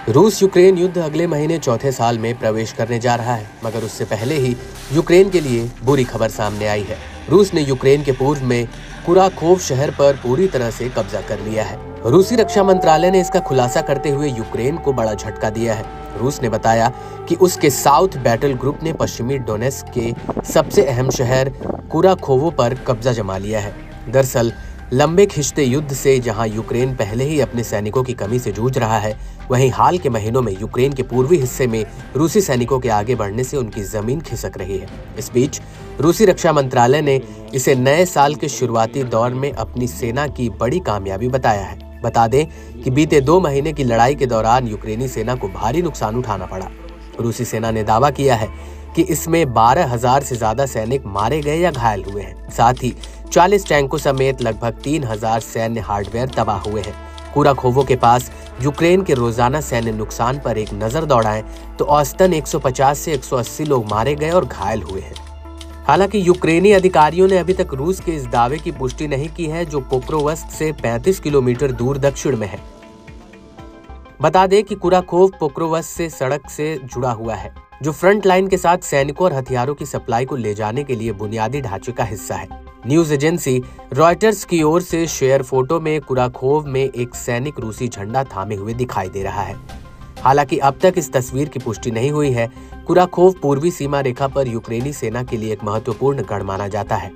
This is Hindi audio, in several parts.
रूस यूक्रेन युद्ध अगले महीने चौथे साल में प्रवेश करने जा रहा है, मगर उससे पहले ही यूक्रेन के लिए बुरी खबर सामने आई है। रूस ने यूक्रेन के पूर्व में कुराखोव शहर पर पूरी तरह से कब्जा कर लिया है। रूसी रक्षा मंत्रालय ने इसका खुलासा करते हुए यूक्रेन को बड़ा झटका दिया है। रूस ने बताया कि उसके साउथ बैटल ग्रुप ने पश्चिमी डोनेट्स्क के सबसे अहम शहर कुराखोवो पर कब्जा जमा लिया है। दरअसल लंबे खिंचते युद्ध से जहां यूक्रेन पहले ही अपने सैनिकों की कमी से जूझ रहा है, वहीं हाल के महीनों में यूक्रेन के पूर्वी हिस्से में रूसी सैनिकों के आगे बढ़ने से उनकी जमीन खिसक रही है। इस बीच रूसी रक्षा मंत्रालय ने इसे नए साल के शुरुआती दौर में अपनी सेना की बड़ी कामयाबी बताया है। बता दें कि बीते 2 महीने की लड़ाई के दौरान यूक्रेनी सेना को भारी नुकसान उठाना पड़ा। रूसी सेना ने दावा किया है कि इसमें 12,000 से ज्यादा सैनिक मारे गए या घायल हुए हैं। साथ ही 40 टैंकों समेत लगभग 3,000 सैन्य हार्डवेयर तबाह हुए हैं। कुराखोवो के पास यूक्रेन के रोजाना सैन्य नुकसान पर एक नजर दौड़ाएं तो औसतन 150 से 180 लोग मारे गए और घायल हुए हैं। हालांकि यूक्रेनी अधिकारियों ने अभी तक रूस के इस दावे की पुष्टि नहीं की है, जो पोक्रोवस्क से 35 किलोमीटर दूर दक्षिण में है। बता दें कि कुराखोव पोक्रोवस्क से सड़क से जुड़ा हुआ है, जो फ्रंट लाइन के साथ सैनिकों और हथियारों की सप्लाई को ले जाने के लिए बुनियादी ढांचे का हिस्सा है। न्यूज एजेंसी रॉयटर्स की ओर से शेयर फोटो में कुराखोव में एक सैनिक रूसी झंडा थामे हुए दिखाई दे रहा है। हालांकि अब तक इस तस्वीर की पुष्टि नहीं हुई है। कुराखोव पूर्वी सीमा रेखा पर यूक्रेनी सेना के लिए एक महत्वपूर्ण गढ़ माना जाता है।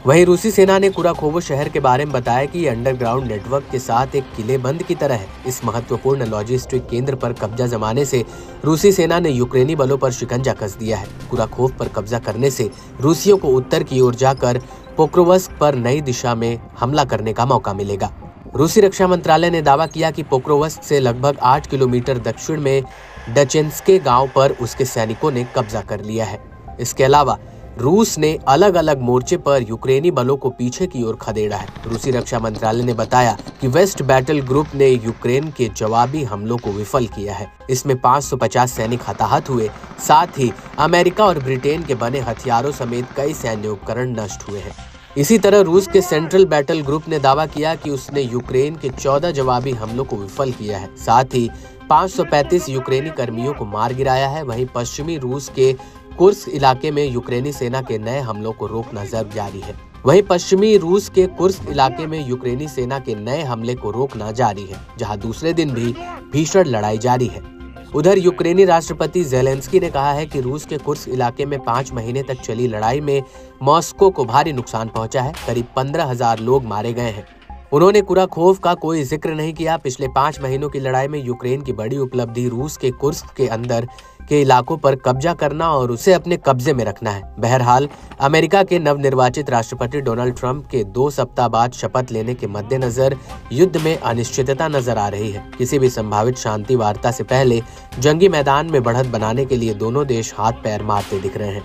वहीं रूसी सेना ने कुराखोवो शहर के बारे में बताया कि अंडरग्राउंड नेटवर्क के साथ एक किलेबंद की तरह है। इस महत्वपूर्ण लॉजिस्टिक केंद्र पर कब्जा जमाने से रूसी सेना ने यूक्रेनी बलों पर शिकंजा कस दिया है। कुराखोव पर कब्जा करने से रूसियों को उत्तर की ओर जाकर पोक्रोवस्क पर नई दिशा में हमला करने का मौका मिलेगा। रूसी रक्षा मंत्रालय ने दावा किया कि पोक्रोवस्क से लगभग 8 किलोमीटर दक्षिण में डचेंस्के गांव पर उसके सैनिकों ने कब्जा कर लिया है। इसके अलावा रूस ने अलग अलग मोर्चे पर यूक्रेनी बलों को पीछे की ओर खदेड़ा है। रूसी रक्षा मंत्रालय ने बताया कि वेस्ट बैटल ग्रुप ने यूक्रेन के जवाबी हमलों को विफल किया है। इसमें 550 सैनिक हताहत हुए। साथ ही अमेरिका और ब्रिटेन के बने हथियारों समेत कई सैन्य उपकरण नष्ट हुए हैं। इसी तरह रूस के सेंट्रल बैटल ग्रुप ने दावा किया कि उसने यूक्रेन के 14 जवाबी हमलों को विफल किया है। साथ ही 535 यूक्रेनी कर्मियों को मार गिराया है। वहीं पश्चिमी रूस के कुर्स्क इलाके में यूक्रेनी सेना के नए हमलों को रोकना जारी है। जहां दूसरे दिन भी भीषण लड़ाई जारी है। उधर यूक्रेनी राष्ट्रपति ज़ेलेंस्की ने कहा है कि रूस के कुर्स्क इलाके में 5 महीने तक चली लड़ाई में मॉस्को को भारी नुकसान पहुंचा है। करीब 15,000 लोग मारे गए हैं। उन्होंने कुराखोव का कोई जिक्र नहीं किया। पिछले 5 महीनों की लड़ाई में यूक्रेन की बड़ी उपलब्धि रूस के कुर्स्क के अंदर के इलाकों पर कब्जा करना और उसे अपने कब्जे में रखना है। बहरहाल अमेरिका के नवनिर्वाचित राष्ट्रपति डोनाल्ड ट्रंप के 2 सप्ताह बाद शपथ लेने के मद्देनजर युद्ध में अनिश्चितता नजर आ रही है। किसी भी संभावित शांति वार्ता से पहले जंगी मैदान में बढ़त बनाने के लिए दोनों देश हाथ पैर मारते दिख रहे हैं।